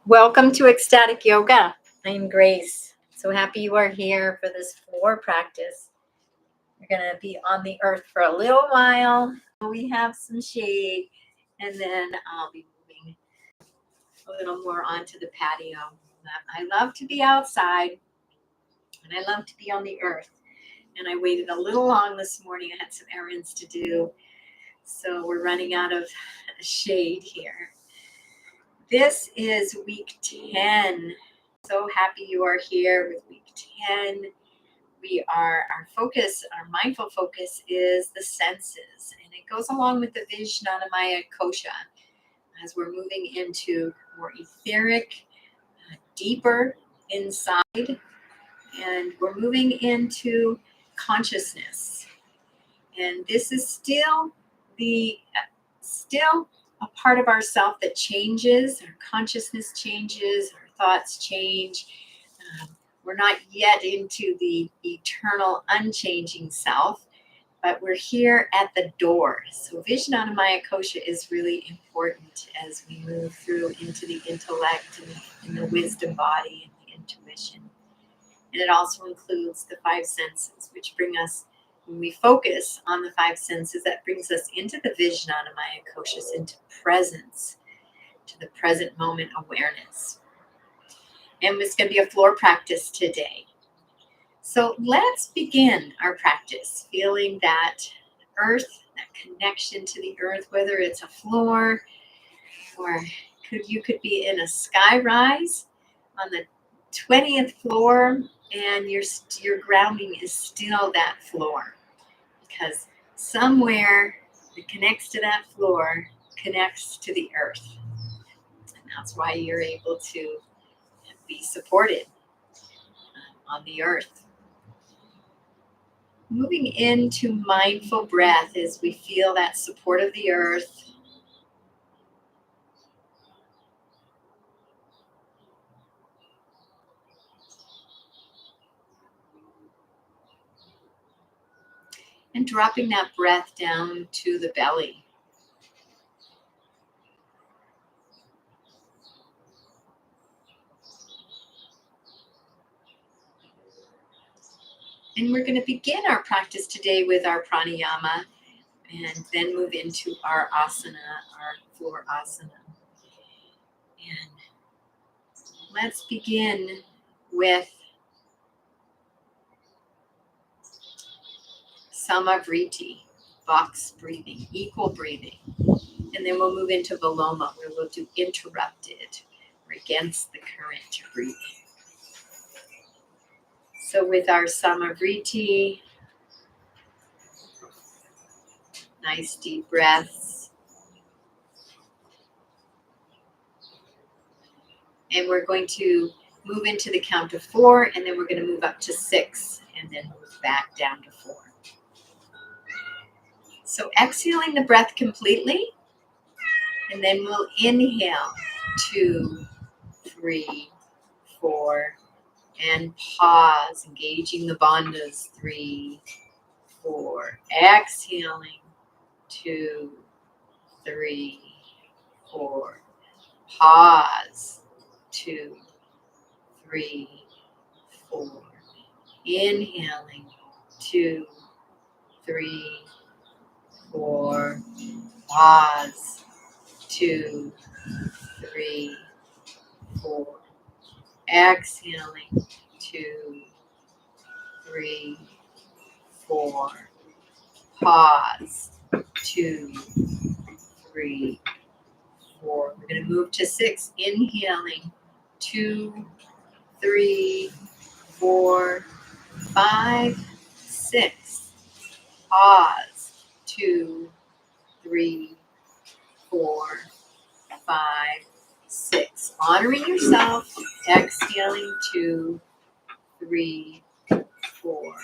Welcome to Ecstatic Yoga. I'm Grace. So happy you are here for this floor practice. We're going to be on the earth for a little while. We have some shade, and then I'll be moving a little more onto the patio. I love to be outside, and I love to be on the earth. And I waited a little long this morning. I had some errands to do, so we're running out of shade here. This is week 10. So happy you are here with week 10. Our mindful focus is the senses, and it goes along with the vijnanmaya kosha as we're moving into more etheric, deeper inside, and we're moving into consciousness. And this is still a part of ourself that changes. Our consciousness changes, our thoughts change. We're not yet into the eternal, unchanging self, but we're here at the door. So vijnanmaya kosha is really important as we move through into the intellect and the wisdom body and the intuition. And it also includes the five senses, which bring us, when we focus on the five senses, that brings us into the vijnanmaya koshas, into presence, to the present moment awareness. And it's going to be a floor practice today. So let's begin our practice feeling that earth, that connection to the earth, whether it's a floor or you could be in a sky rise on the 20th floor, and your grounding is still that floor, because somewhere that connects to that floor connects to the earth. And that's why you're able to be supported on the earth. Moving into mindful breath as we feel that support of the earth. And dropping that breath down to the belly. And we're going to begin our practice today with our pranayama and then move into our asana, our floor asana. And let's begin with samavriti, box breathing, equal breathing. And then we'll move into viloma, where we'll do interrupted or against the current breathing. So with our samavriti, nice deep breaths. And we're going to move into the count of 4, and then we're going to move up to 6, and then move back down to 4. So exhaling the breath completely, and then we'll inhale 2, 3, 4, and pause, engaging the bandhas, 3, 4, exhaling, 2, 3, 4, pause, 2, 3, 4, inhaling, 2, 3, 4, pause, 2, 3, 4, exhaling, 2, 3, 4, pause, 2, 3, 4. We're going to move to 6, inhaling, 2, 3, 4, 5, 6. Pause, 2, 3, 4, 5, 6. Honoring yourself, exhaling, 2, 3, 4,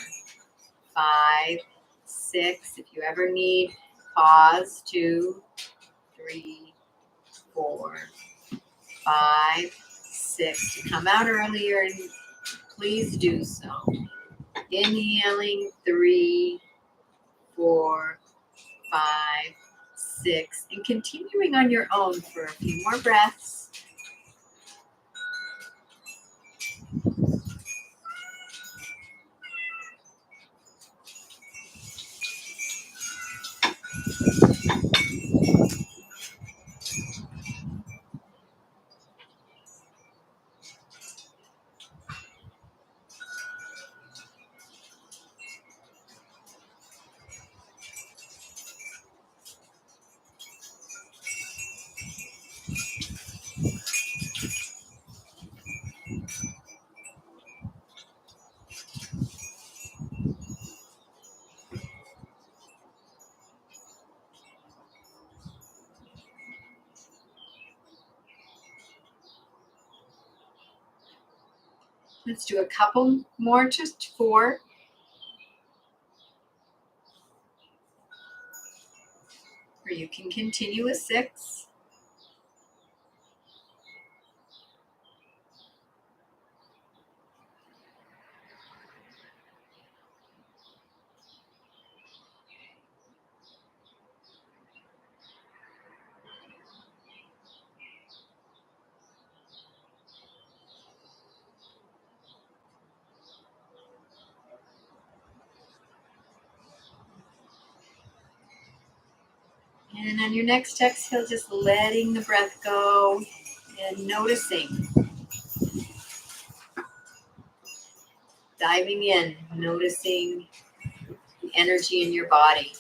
5, 6. If you ever need, pause, 2, 3, 4, 5, 6. To come out earlier, and please do so. Inhaling, 3, 4, 5, 6, and continuing on your own for a few more breaths. Let's do a couple more, just 4. Or you can continue with 6. And on your next exhale, just letting the breath go and noticing. Diving in, noticing the energy in your body.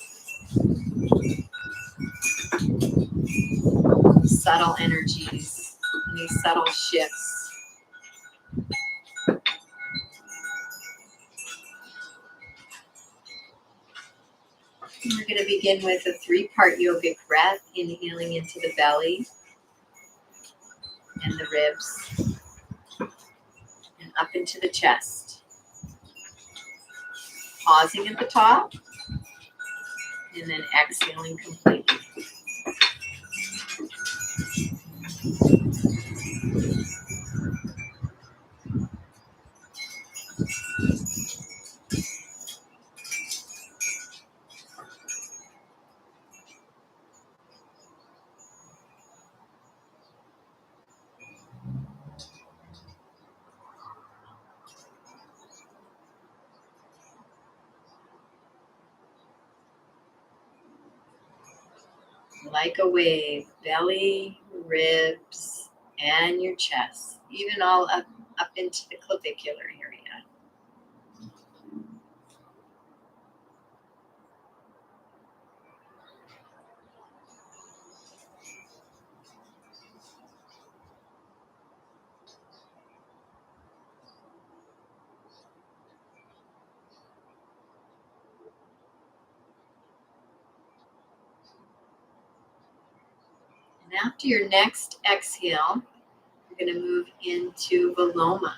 Subtle energies, any subtle shifts. And we're going to begin with a 3-part yogic breath, inhaling into the belly and the ribs and up into the chest. Pausing at the top and then exhaling completely. Like a wave, belly, ribs, and your chest, even all up into the clavicular area. And after your next exhale, we're going to move into Viloma,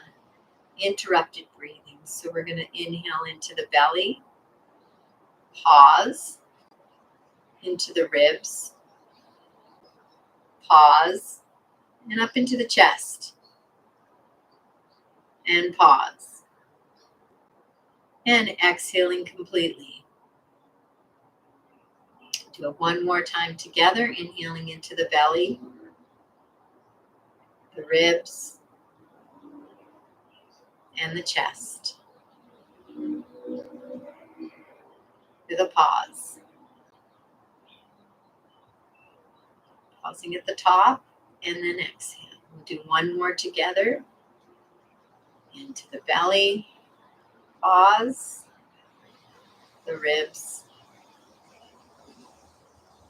interrupted breathing. So we're going to inhale into the belly, pause, into the ribs, pause, and up into the chest, and pause. And exhaling completely. Do it one more time together, inhaling into the belly, the ribs, and the chest. With a pause. Pausing at the top, and then exhale. We'll do one more together. Into the belly, pause, the ribs,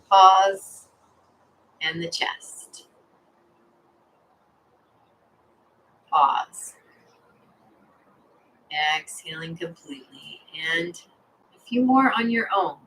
pause, and the chest. Pause. Exhaling completely. And a few more on your own.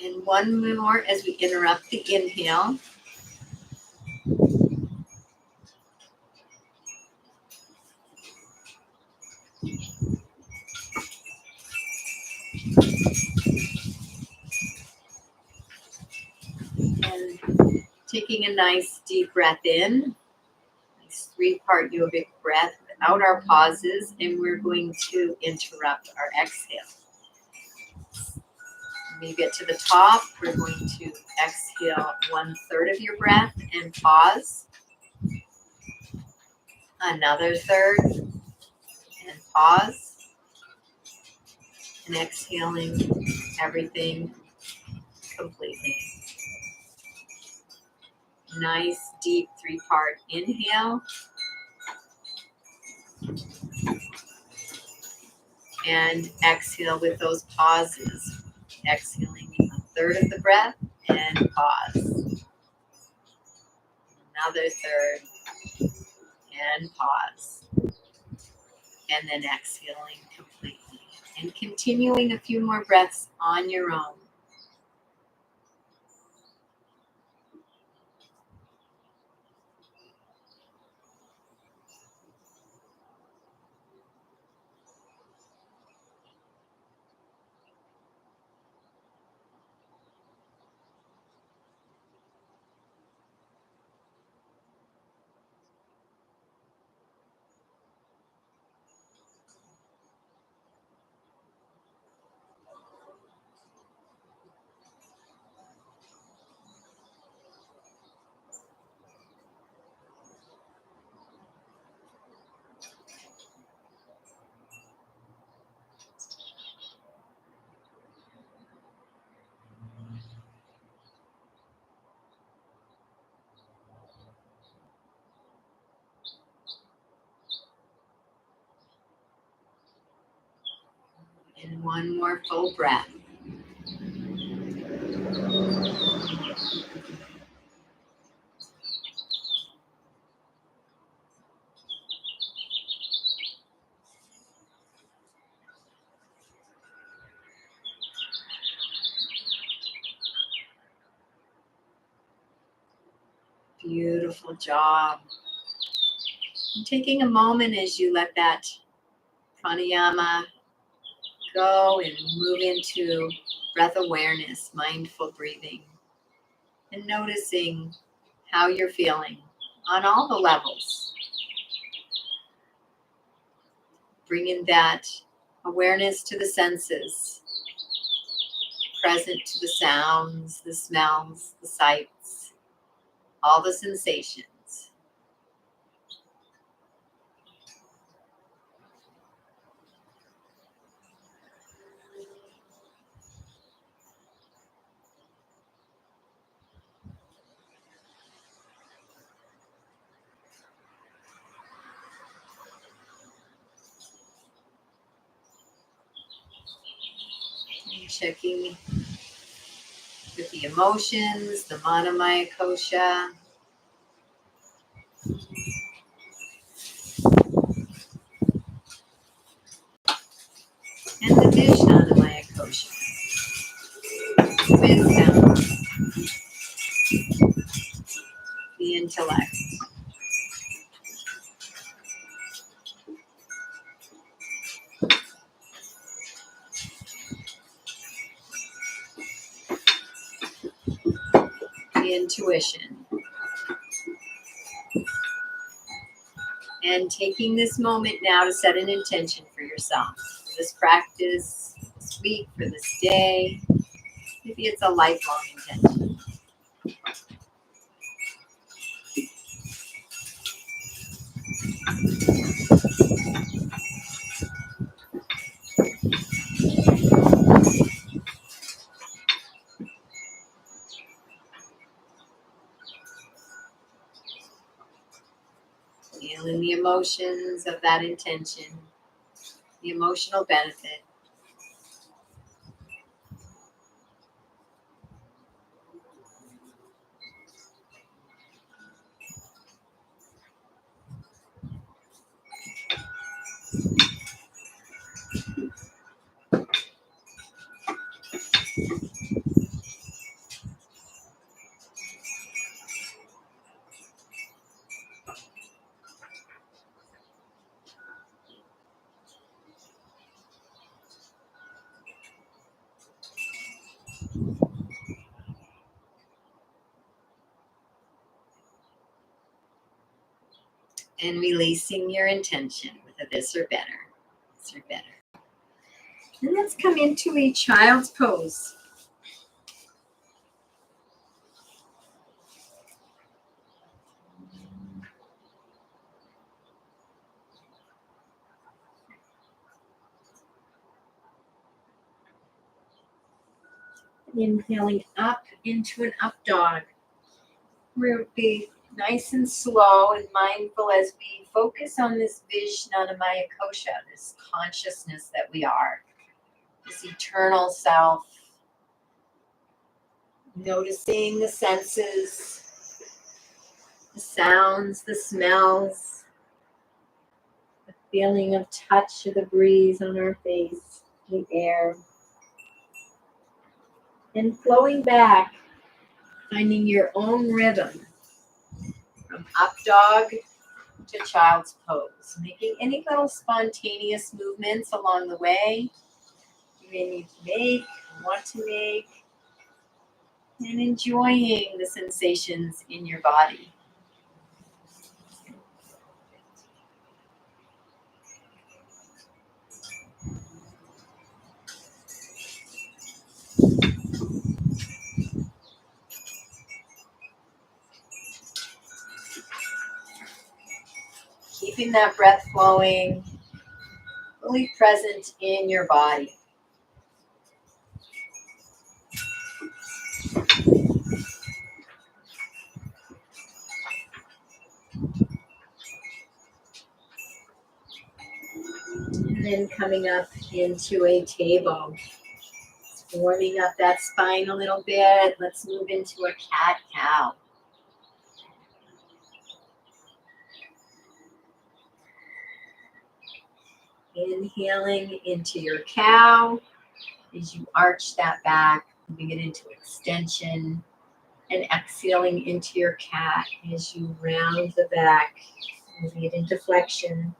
And one more as we interrupt the inhale. And taking a nice deep breath in. Nice 3-part yogic breath without our pauses. And we're going to interrupt our exhale. When you get to the top, we're going to exhale 1/3 of your breath and pause. Another third, and pause, and exhaling everything completely. Nice, deep 3-part inhale, and exhale with those pauses. Exhaling a third of the breath, and pause. Another third, and pause. And then exhaling completely. And continuing a few more breaths on your own. And one more full breath. Beautiful job. And taking a moment as you let that pranayama go and move into breath awareness, mindful breathing, and noticing how you're feeling on all the levels. Bringing that awareness to the senses, present to the sounds, the smells, the sights, all the sensations. And checking with the emotions, the vijnanmaya kosha, and the vijnanmaya kosha. Wisdom, the intellect. The intuition. And taking this moment now to set an intention for yourself, for this practice, this week, for this day. Maybe it's a lifelong intention. Feeling the emotions of that intention, the emotional benefit. And releasing your intention with a this or better. This or better. And let's come into a child's pose. Inhaling up into an up dog. We'll be nice and slow and mindful as we focus on this vijnanmaya kosha, this consciousness that we are, this eternal self. Noticing the senses, the sounds, the smells, the feeling of touch of the breeze on our face, the air. And flowing back, finding your own rhythm from up dog to child's pose. Making any little spontaneous movements along the way you may need to make, want to make, and enjoying the sensations in your body. Keeping that breath flowing, fully present in your body. And then coming up into a table. Warming up that spine a little bit. Let's move into a cat-cow. Inhaling into your cow as you arch that back, moving it into extension, and exhaling into your cat as you round the back, moving it into flexion.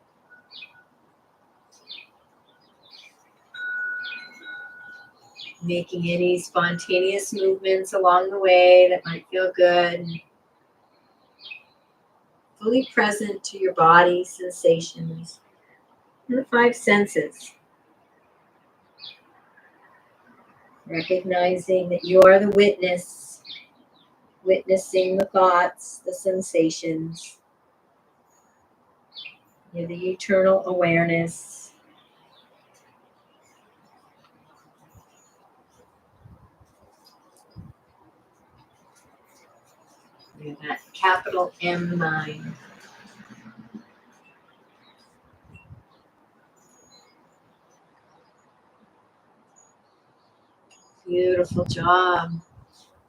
Making any spontaneous movements along the way that might feel good. Fully present to your body sensations and the five senses. Recognizing that you are the witness, witnessing the thoughts, the sensations. You're the eternal awareness. You're that capital M mind. Beautiful job.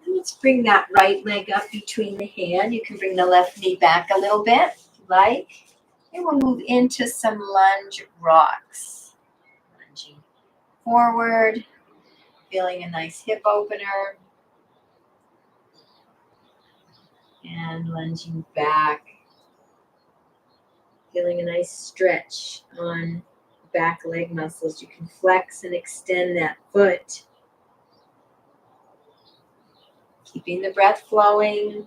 And let's bring that right leg up between the hand. You can bring the left knee back a little bit, if you like. And we'll move into some lunge rocks. Lunging forward, feeling a nice hip opener. And lunging back, feeling a nice stretch on back leg muscles. You can flex and extend that foot. Keeping the breath flowing.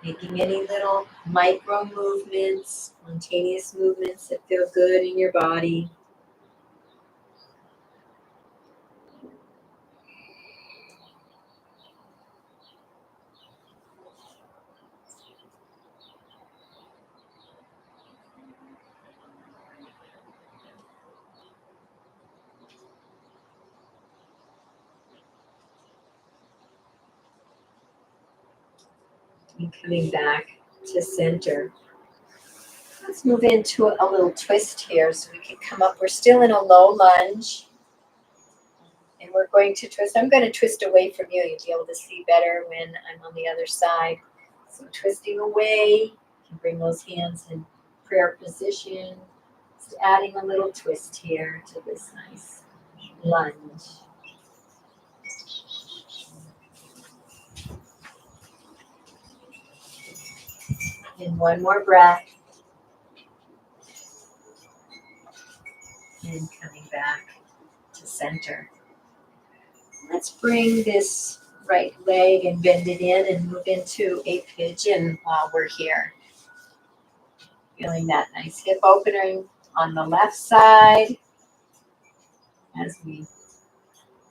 Making any little micro movements, spontaneous movements that feel good in your body. And coming back to center. Let's move into a little twist here so we can come up. We're still in a low lunge. And we're going to twist. I'm going to twist away from you. You'll be able to see better when I'm on the other side. So twisting away. You can bring those hands in prayer position. Just adding a little twist here to this nice lunge. And one more breath. And coming back to center. Let's bring this right leg and bend it in and move into a pigeon while we're here. Feeling that nice hip opening on the left side as we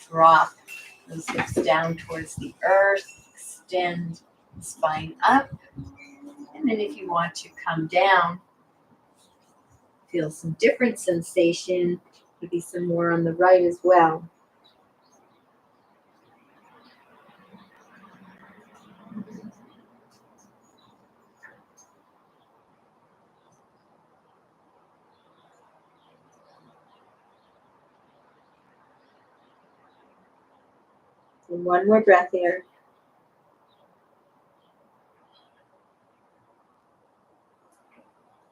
drop those hips down towards the earth, extend the spine up, and then if you want to come down, Feel some different sensation, maybe some more on the right as well. And one more breath here.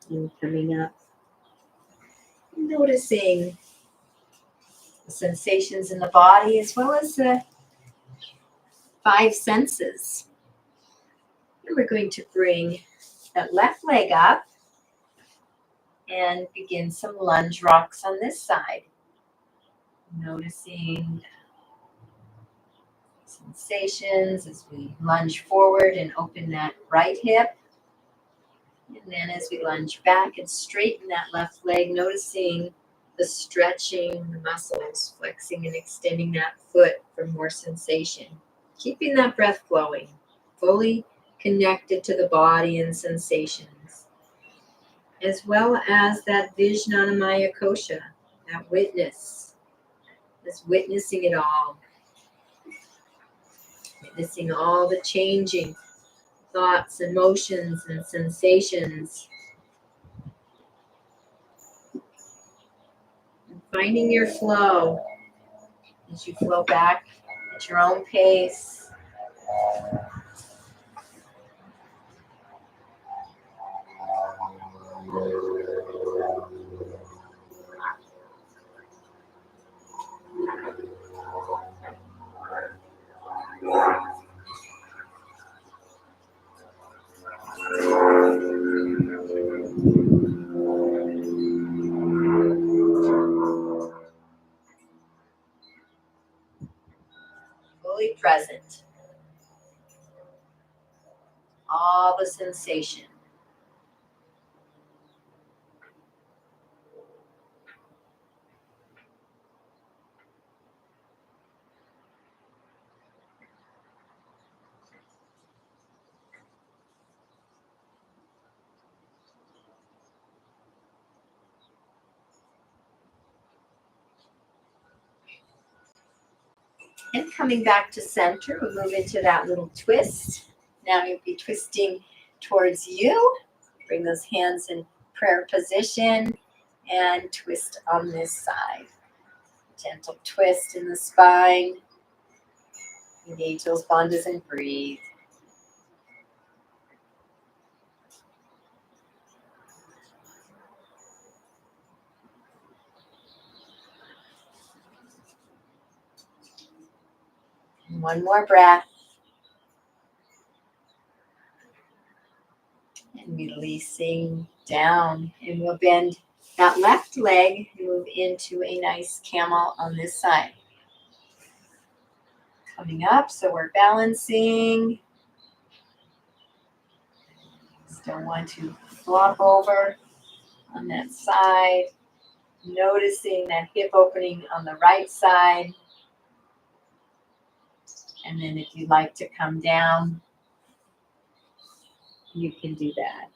And coming up, noticing the sensations in the body as well as the five senses. And we're going to bring that left leg up and begin some lunge rocks on this side. Noticing sensations as we lunge forward and open that right hip. And then as we lunge back and straighten that left leg, noticing the stretching, the muscles, flexing and extending that foot for more sensation. Keeping that breath flowing, fully connected to the body and sensations, as well as that vijnanmaya kosha, that witness, that's witnessing it all, witnessing all the changing thoughts, emotions, and sensations. And finding your flow as you flow back at your own pace. Fully present. All the sensation. And coming back to center, we'll move into that little twist. Now you'll be twisting towards you. Bring those hands in prayer position and twist on this side. Gentle twist in the spine. Engage those bandhas and breathe. And one more breath. And releasing down. And we'll bend that left leg and move into a nice camel on this side. Coming up, so we're balancing. Still want to flop over on that side. Noticing that hip opening on the right side. And then if you'd like to come down, you can do that.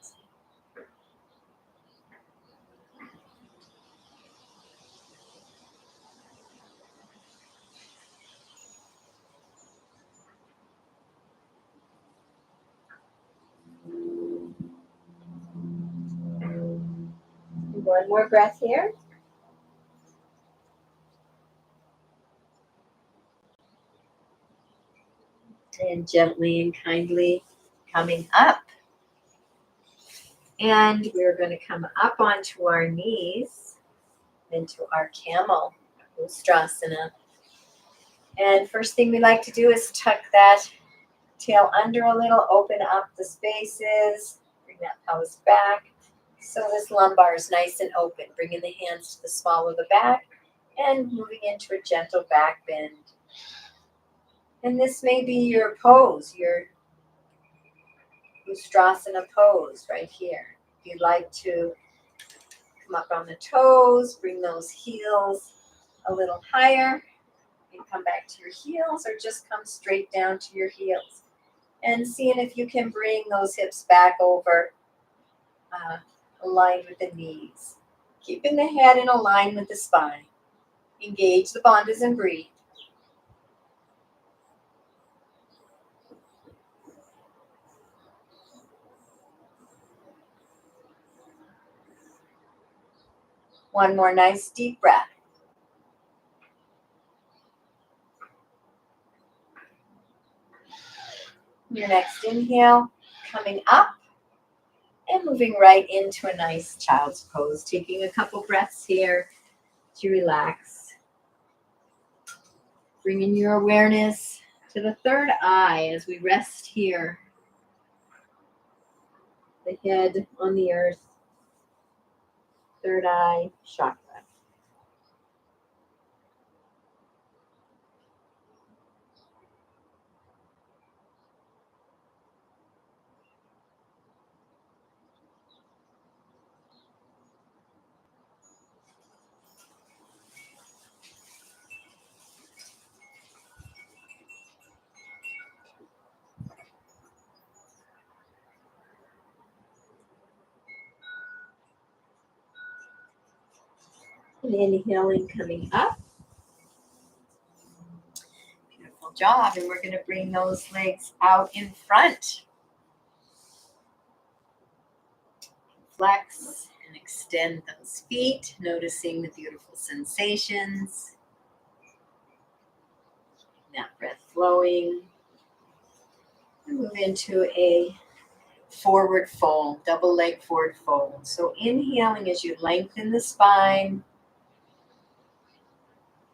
One more breath here. And gently and kindly coming up. And we're going to come up onto our knees into our camel, Ustrasana. And first thing we like to do is tuck that tail under a little, open up the spaces, bring that pelvis back. So this lumbar is nice and open, bringing the hands to the small of the back and moving into a gentle back bend. And this may be your pose, your Ustrasana pose right here. If you'd like to come up on the toes, bring those heels a little higher, and come back to your heels, or just come straight down to your heels. And seeing if you can bring those hips back over, aligned with the knees. Keeping the head in a line with the spine. Engage the bandhas and breathe. One more nice deep breath. Your next inhale, coming up and moving right into a nice child's pose. Taking a couple breaths here to relax. Bringing your awareness to the third eye as we rest here. The head on the earth. Third eye chakra. And inhaling, coming up. Beautiful job. And we're going to bring those legs out in front. Flex and extend those feet, noticing the beautiful sensations. That breath flowing. And move into a forward fold, double leg forward fold. So inhaling as you lengthen the spine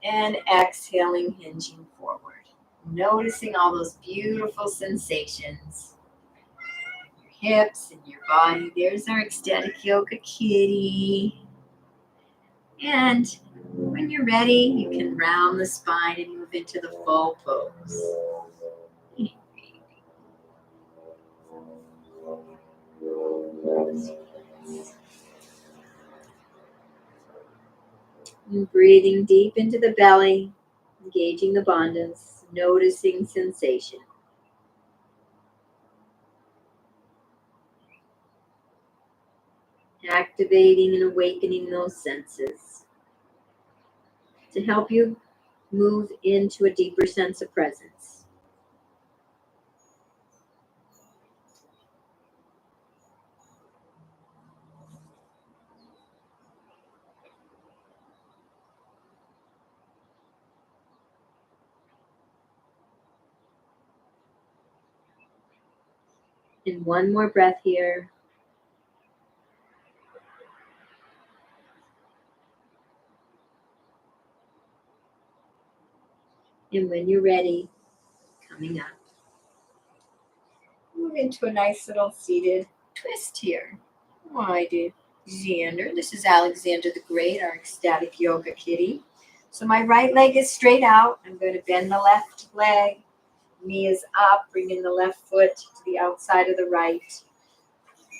and exhaling, hinging forward. Noticing all those beautiful sensations. Your hips and your body. There's our ecstatic yoga kitty. And when you're ready, you can round the spine and move into the full pose. And breathing deep into the belly, engaging the bandhas, noticing sensation. Activating and awakening those senses to help you move into a deeper sense of presence. And one more breath here. And when you're ready, coming up. Move into a nice little seated twist here. Why did Xander? This is Alexander the Great, our ecstatic yoga kitty. So my right leg is straight out. I'm going to bend the left leg. Knee is up, bringing the left foot to the outside of the right.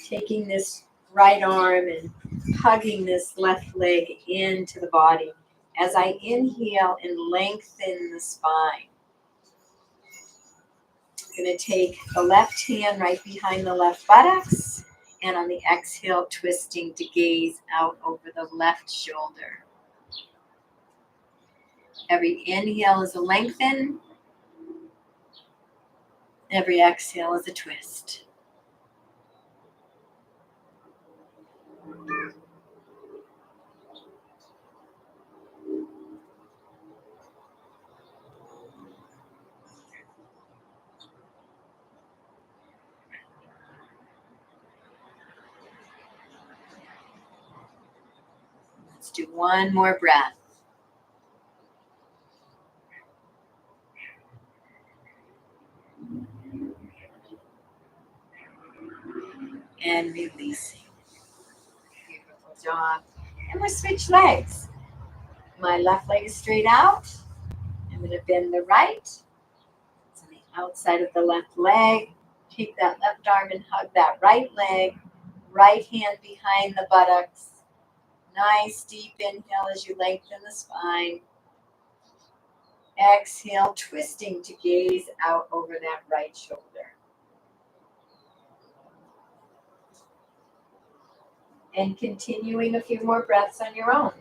Taking this right arm and hugging this left leg into the body. As I inhale and lengthen the spine. I'm going to take the left hand right behind the left buttocks. And on the exhale, twisting to gaze out over the left shoulder. Every inhale is a lengthen. Every exhale is a twist. Let's do one more breath. And releasing. Beautiful job. And we'll switch legs. My left leg is straight out. I'm going to bend the right. It's on the outside of the left leg. Take that left arm and hug that right leg. Right hand behind the buttocks. Nice deep inhale as you lengthen the spine. Exhale, twisting to gaze out over that right shoulder. And continuing a few more breaths on your own.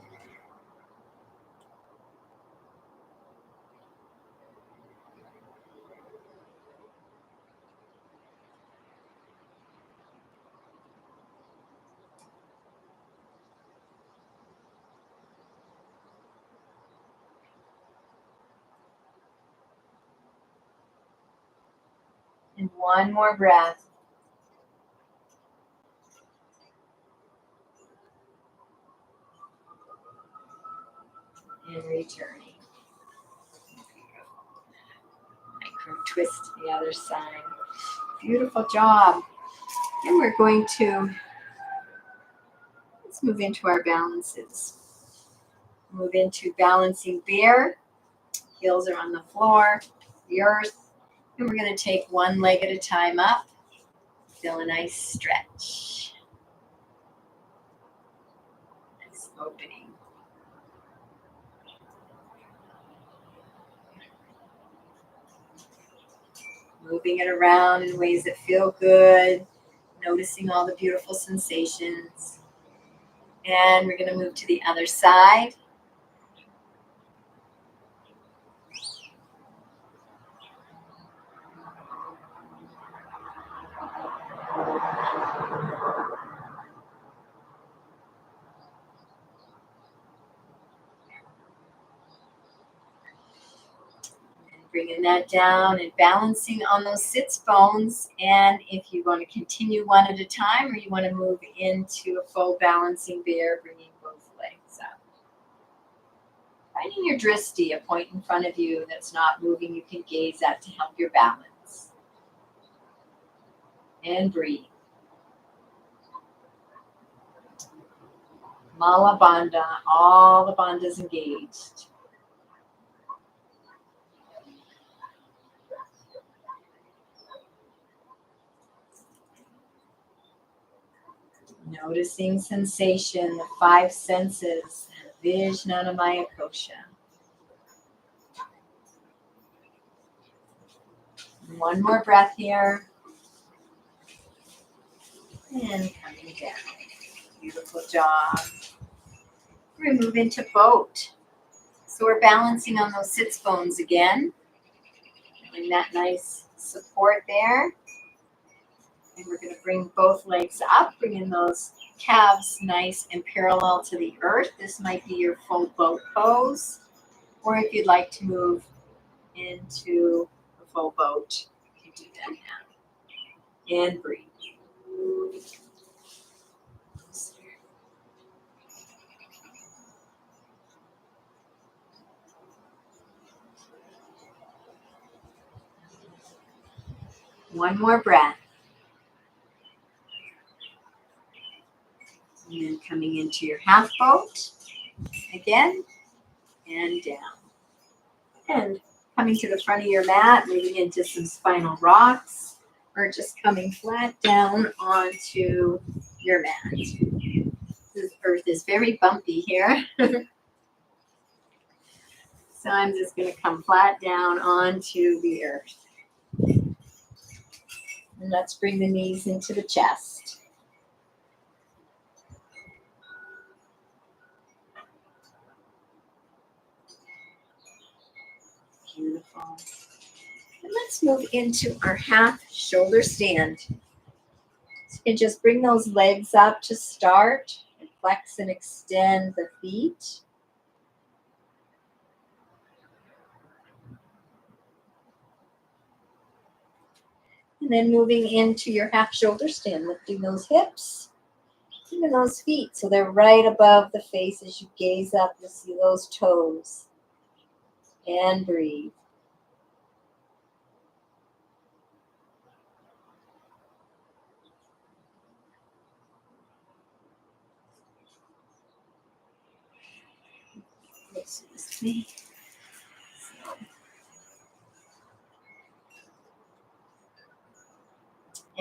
And one more breath. And returning. Micro twist to the other side. Beautiful job. And we're going to, let's move into our balances. Move into balancing bear. Heels are on the floor, the earth. And we're going to take one leg at a time up. Feel a nice stretch. Nice opening. Moving it around in ways that feel good. Noticing all the beautiful sensations. And we're going to move to the other side. Bringing that down and balancing on those sits bones. And if you want to continue one at a time or you want to move into a full balancing bear, bringing both legs up. Finding your drishti, a point in front of you that's not moving, you can gaze at to help your balance. And breathe. Mala Bandha, all the bandhas engaged. Noticing sensation, the five senses, vijnanmaya kosha. One more breath here. And coming down. Beautiful job. We're going to move into boat. So we're balancing on those sits bones again. Feeling that nice support there. And we're going to bring both legs up, bringing those calves nice and parallel to the earth. This might be your full boat pose. Or if you'd like to move into a full boat, you can do that now. And breathe. One more breath. And then coming into your half boat again and down. And coming to the front of your mat, moving into some spinal rocks, or just coming flat down onto your mat. This earth is very bumpy here. So I'm just going to come flat down onto the earth. And let's bring the knees into the chest. Beautiful. And let's move into our half shoulder stand. So you can just bring those legs up to start. And flex and extend the feet. And then moving into your half shoulder stand, lifting those hips, even those feet, so they're right above the face as you gaze up. You'll see those toes. And breathe. Excuse me.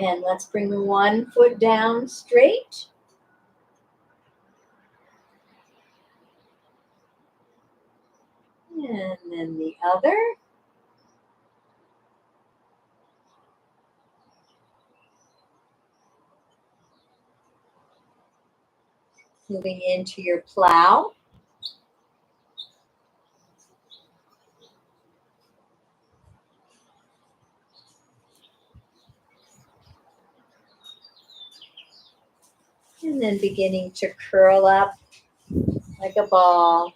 And let's bring the one foot down straight. And then the other. Moving into your plow. And then beginning to curl up like a ball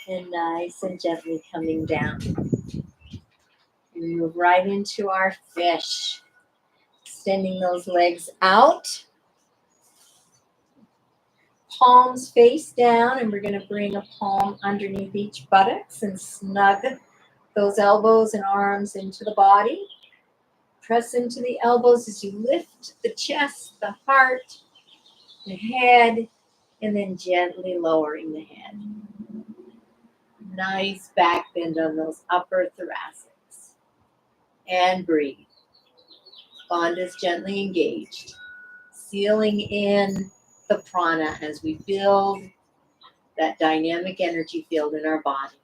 and nice and gently coming down. We move right into our fish. Extending those legs out. Palms face down, and we're going to bring a palm underneath each buttocks and snug those elbows and arms into the body. Press into the elbows as you lift the chest, the heart, the head, and then gently lowering the head. Nice back bend on those upper thoracics. And breathe. Bandha is gently engaged. Sealing in the prana as we build that dynamic energy field in our body.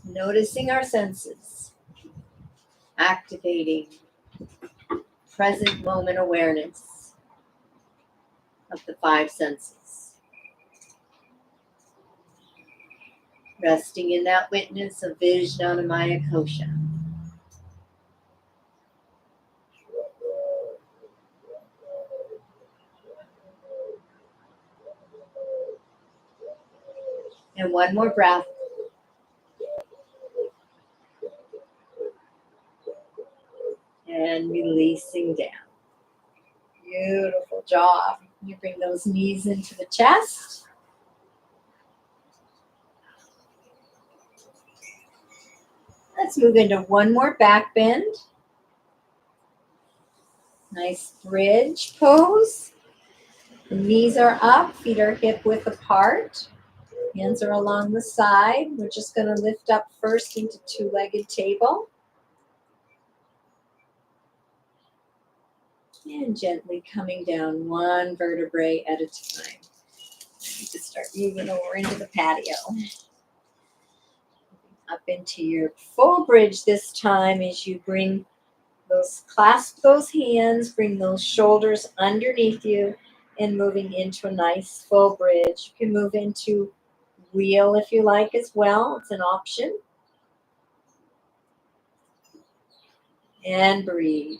Noticing our senses. Activating present moment awareness of the five senses. Resting in that witness of vijnanmaya kosha. And one more breath. And releasing down. Beautiful job. You bring those knees into the chest. Let's move into one more back bend. Nice bridge pose. The knees are up, feet are hip width apart. Hands are along the side. We're just going to lift up first into two-legged table. And gently coming down one vertebrae at a time. I need to start moving over into the patio. Up into your full bridge this time as you clasp those hands, bring those shoulders underneath you, and moving into a nice full bridge. You can move into wheel if you like as well. It's an option. And breathe.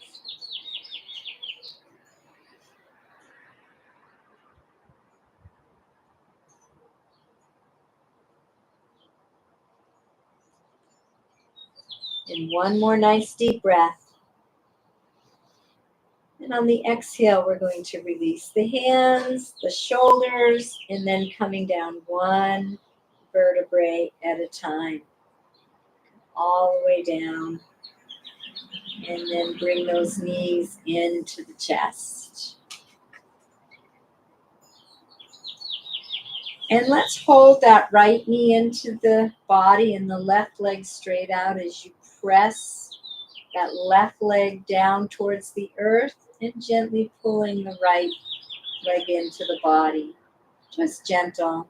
And one more nice deep breath. And on the exhale, we're going to release the hands, the shoulders, and then coming down one vertebrae at a time. All the way down. And then bring those knees into the chest. And let's hold that right knee into the body and the left leg straight out as you press that left leg down towards the earth and gently pulling the right leg into the body. Just gentle.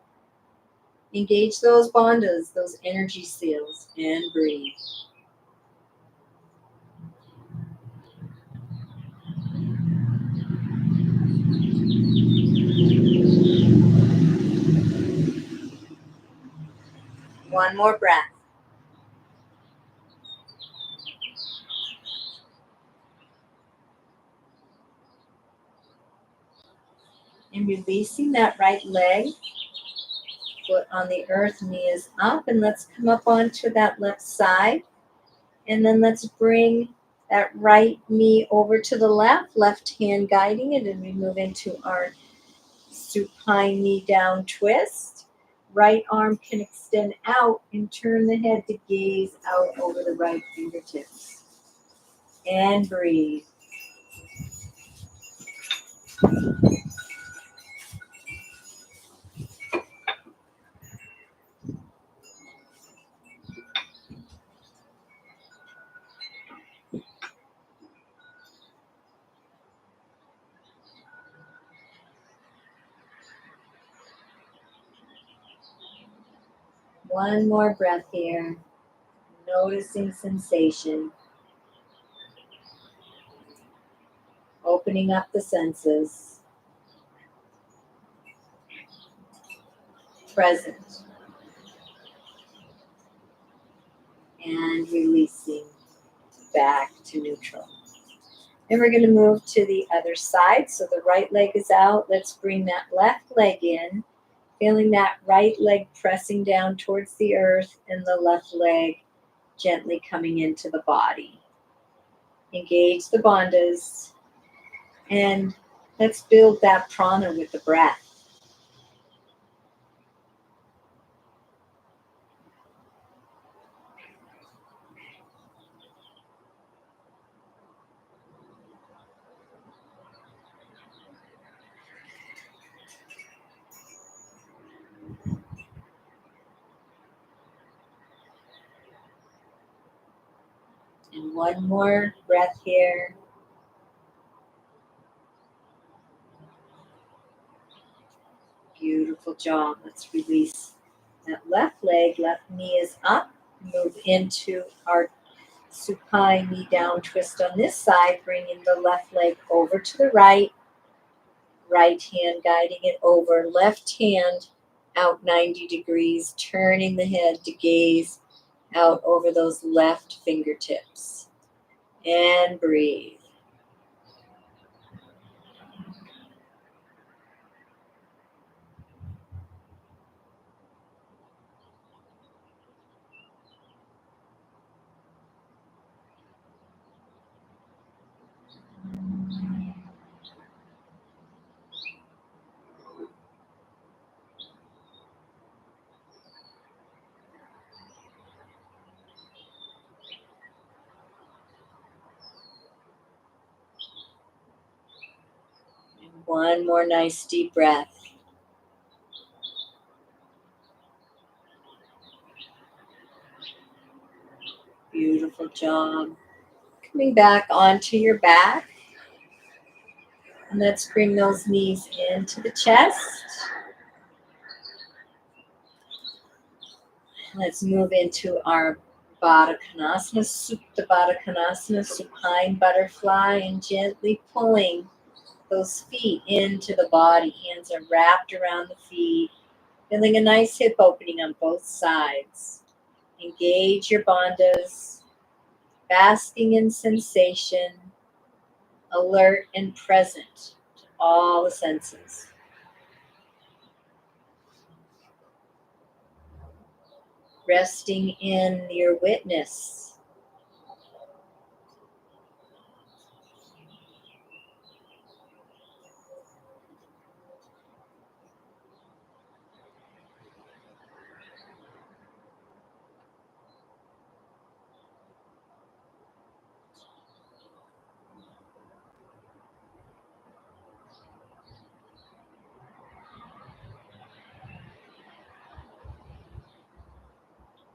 Engage those bandhas, those energy seals, and breathe. One more breath. And releasing that right leg, foot on the earth, knee is up, and let's come up onto that left side. And then let's bring that right knee over to the left hand guiding it, and we move into our supine knee down twist. Right arm can extend out and turn the head to gaze out over the right fingertips. And breathe. One more breath here. Noticing sensation. opening up the senses, present, and releasing back to neutral. And we're going to move to the other side. So the right leg is out. Let's bring that left leg in, feeling that right leg pressing down towards the earth and the left leg gently coming into the body. Engage the bandhas and let's build that prana with the breath. And one more breath here. Beautiful job. Let's release that left leg. Left knee is up. Move into our supine knee down twist on this side, bringing the left leg over to the right. Right hand guiding it over. Left hand out 90 degrees, turning the head to gaze out over those left fingertips. And breathe. And one more nice deep breath. Beautiful job. Coming back onto your back. And let's bring those knees into the chest. Let's move into our Baddha Konasana, supine butterfly, and gently pulling those feet into the body. Hands are wrapped around the feet, feeling a nice hip opening on both sides. Engage your bandhas, basking in sensation, alert and present to all the senses. Resting in your witness.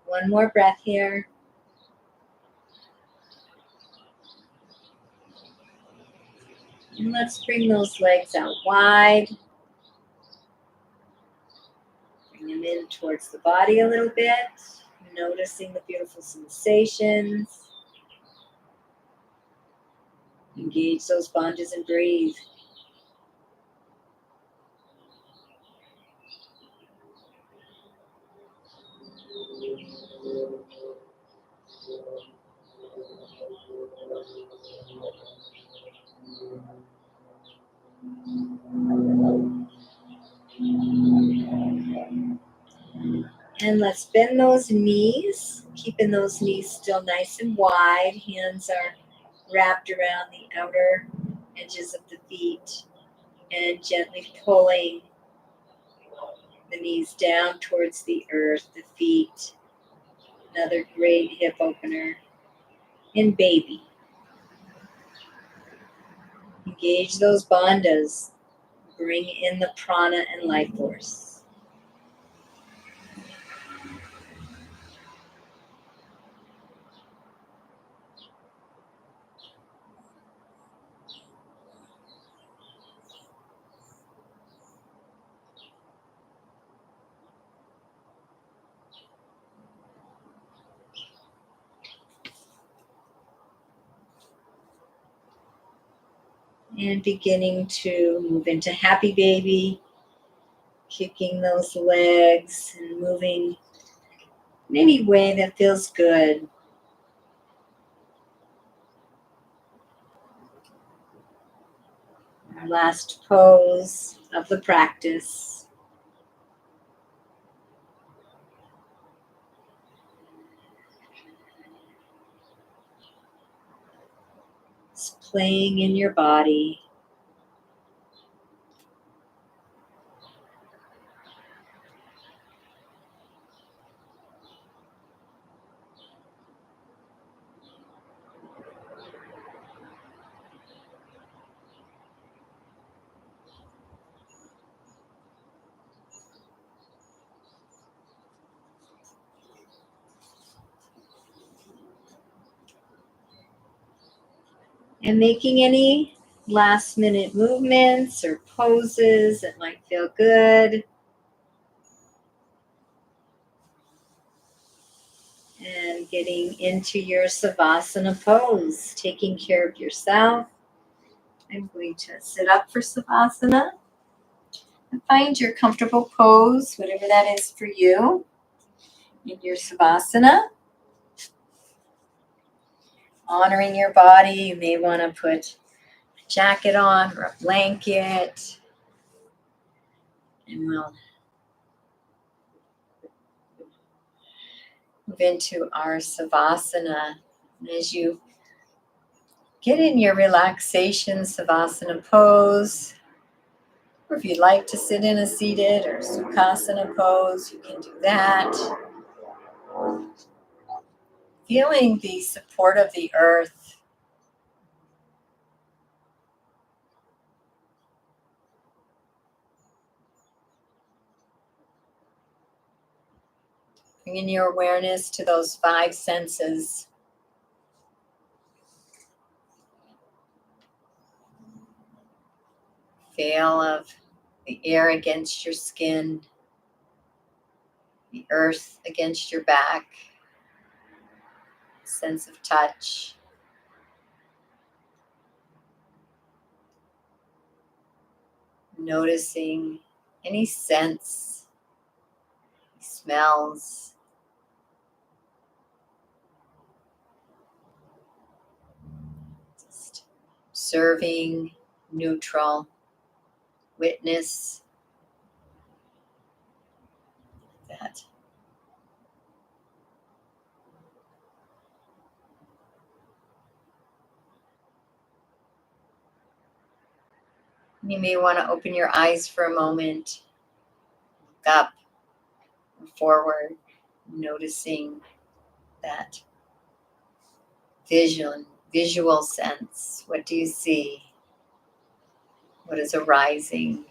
One more breath here. And let's bring those legs out wide. Bring them in towards the body a little bit. Noticing the beautiful sensations. Engage those bandhas and breathe. And let's bend those knees, keeping those knees still nice and wide. Hands are wrapped around the outer edges of the feet and gently pulling the knees down towards the earth, the feet. Another great hip opener. And baby. Engage those bandhas. Bring in the prana and life force. And beginning to move into happy baby, kicking those legs and moving in any way that feels good. Our last pose of the practice. It's playing in your body. And making any last minute movements or poses that might feel good. And getting into your Savasana pose, taking care of yourself. I'm going to sit up for Savasana and find your comfortable pose, whatever that is for you, in your Savasana. Honoring your body, you may want to put a jacket on or a blanket. And we'll move into our Savasana. And as you get in your relaxation Savasana pose, or if you'd like to sit in a seated or Sukhasana pose, you can do that. Feeling the support of the earth. Bringing your awareness to those 5 senses. Feel of the air against your skin, the earth against your back, sense of touch. Noticing any sense, smells. Just observing, neutral, witness that. You may want to open your eyes for a moment, look up, forward, noticing that visual sense. What do you see? What is arising?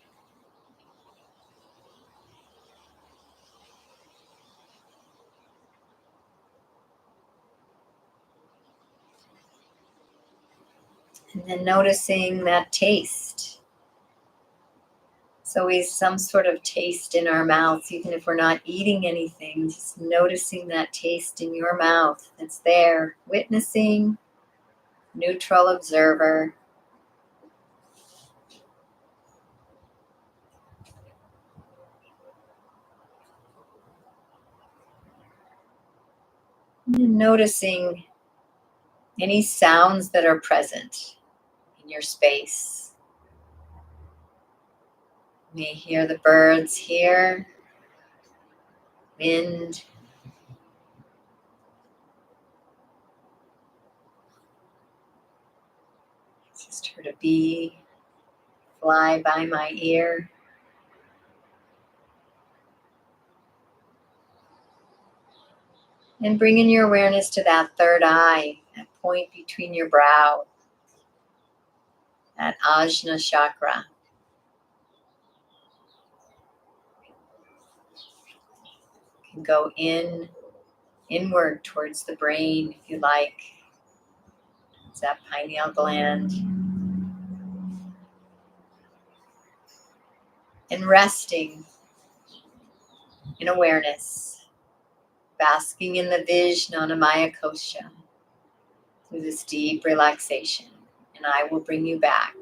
And then noticing that taste. It's always some sort of taste in our mouths, even if we're not eating anything, just noticing that taste in your mouth that's there, witnessing, neutral observer. And noticing any sounds that are present in your space. You may hear the birds here, wind. Just heard a bee fly by my ear. And bringing your awareness to that third eye, that point between your brow, that Ajna chakra. You can go inward towards the brain if you like. It's that pineal gland. And resting in awareness, basking in the vijnanmaya kosha through this deep relaxation. And I will bring you back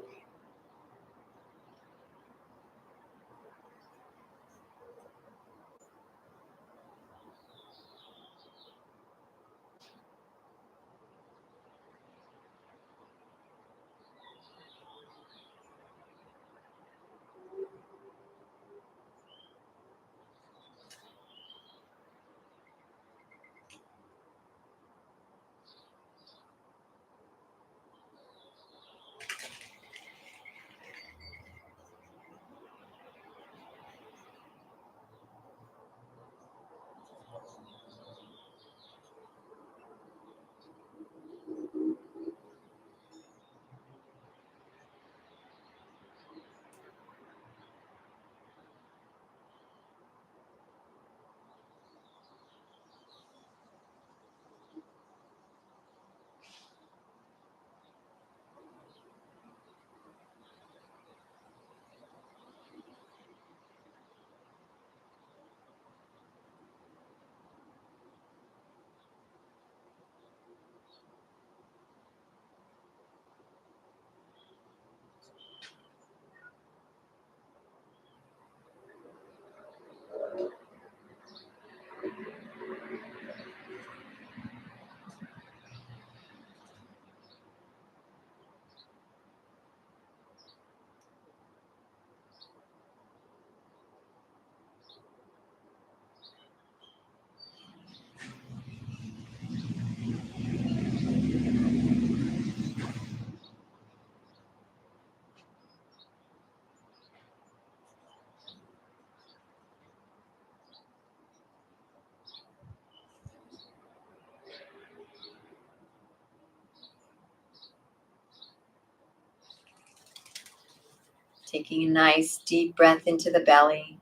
Taking a nice deep breath into the belly.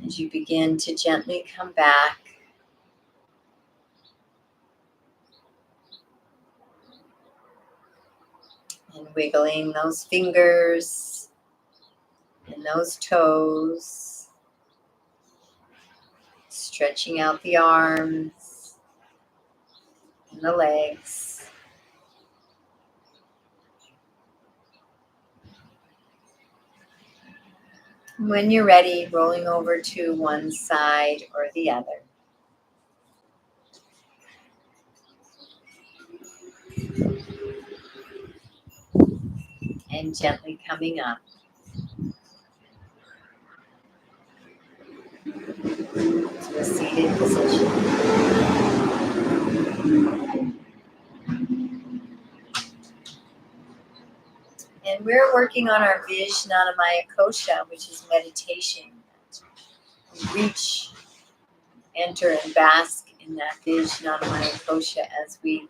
As you begin to gently come back. And wiggling those fingers and those toes. Stretching out the arms and the legs. When you're ready, rolling over to one side or the other. And gently coming up to a seated position. And we're working on our vijnanmaya kosha, which is meditation. Reach, enter, and bask in that vijnanmaya kosha as we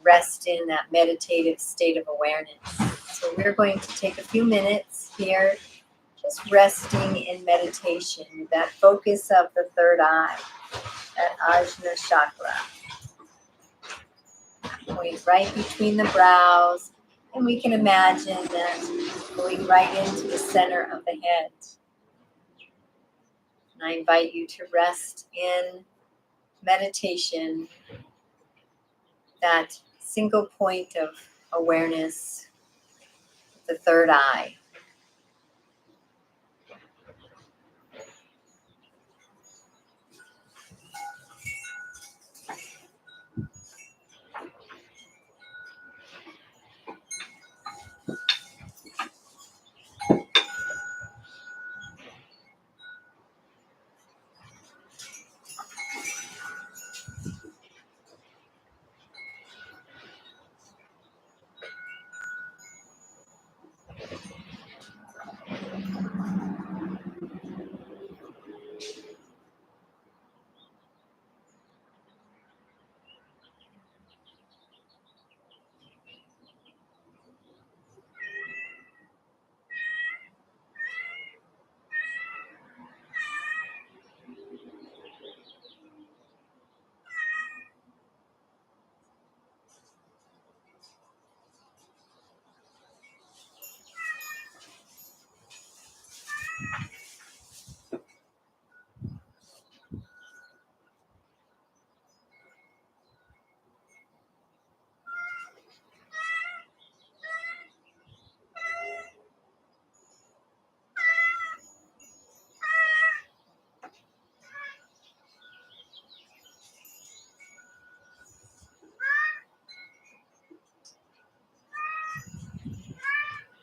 rest in that meditative state of awareness. So we're going to take a few minutes here, just resting in meditation, with that focus of the third eye, that ajna chakra. Point right between the brows, and we can imagine that going right into the center of the head. And I invite you to rest in meditation, that single point of awareness, the third eye.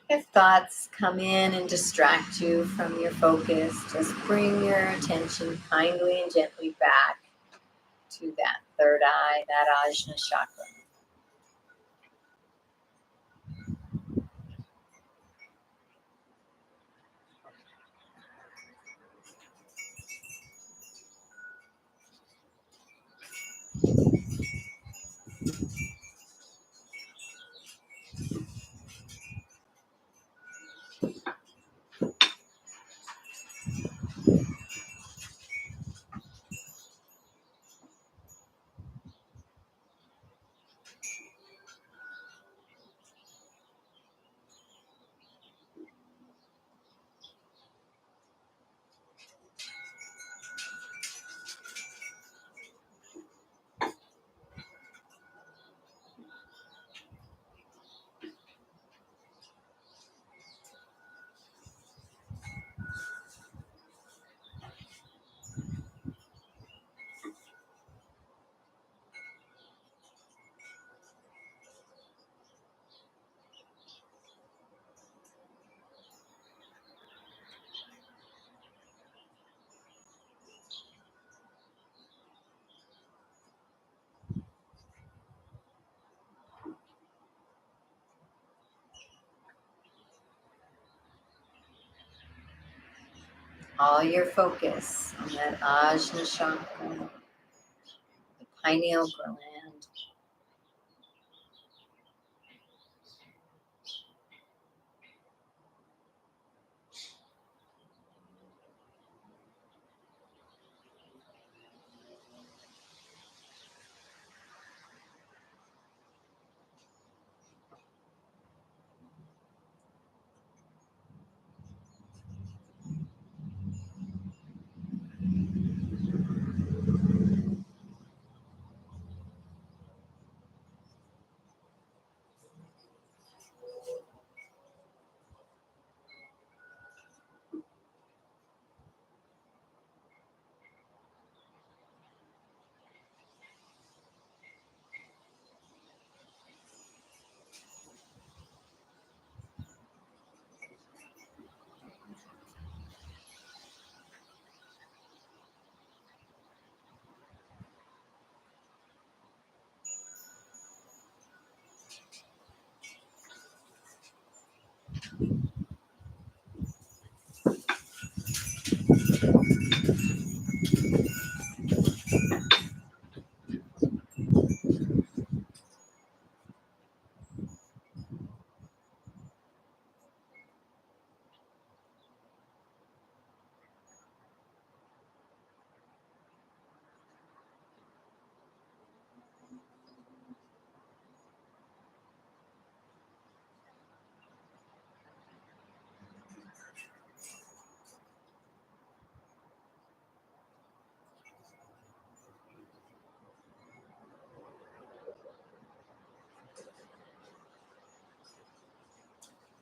If thoughts come in and distract you from your focus, just bring your attention kindly and gently back to that third eye, that ajna chakra. All your focus on that ajna chakra, the pineal gland.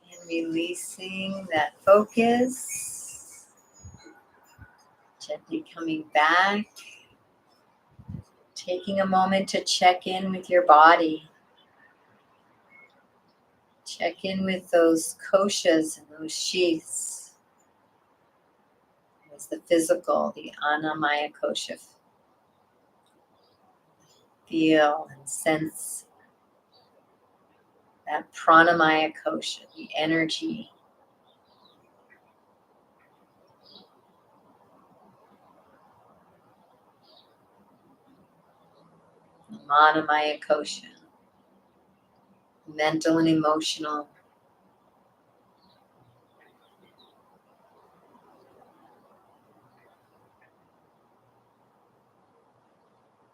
And releasing that focus, gently coming back, taking a moment to check in with your body. Check in with those koshas and those sheaths. There's the physical, the annamaya kosha. Feel and sense that pranamaya kosha, the energy. The manamaya kosha, mental and emotional.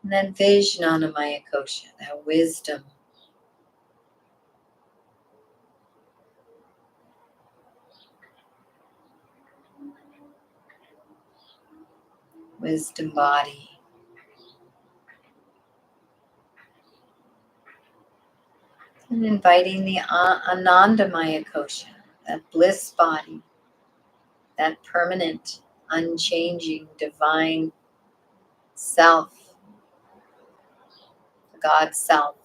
And then vijnanmaya kosha, that wisdom. Wisdom body. And inviting the anandamaya kosha, that bliss body, that permanent, unchanging, divine self, God self.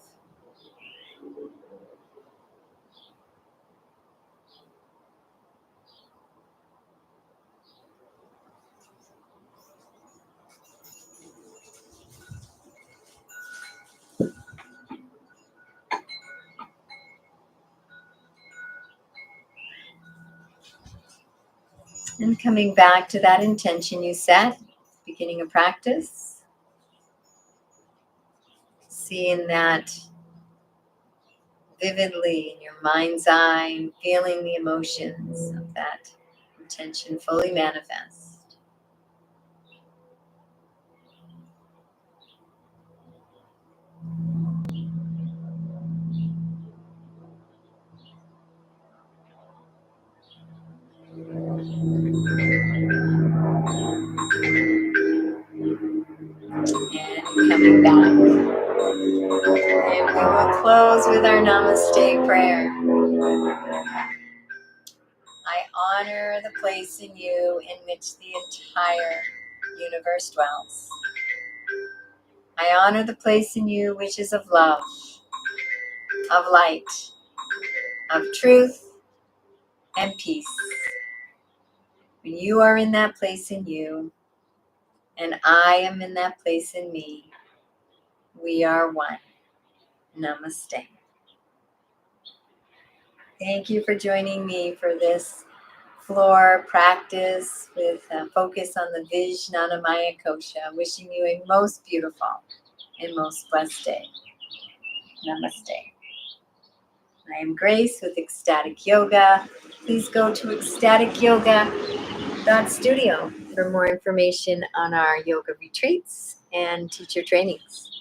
And coming back to that intention you set, beginning of practice, seeing that vividly in your mind's eye and feeling the emotions of that intention fully manifest. And coming back. And we will close with our namaste prayer. I honor the place in you in which the entire universe dwells. I honor the place in you which is of love, of light, of truth, and peace. When you are in that place in you, and I am in that place in me, we are one. Namaste. Thank you for joining me for this floor practice with a focus on the Vijnanmaya kosha. Wishing you a most beautiful and most blessed day. Namaste. I am Grace with Ecstatic Yoga. Please go to ecstaticyoga.studio for more information on our yoga retreats and teacher trainings.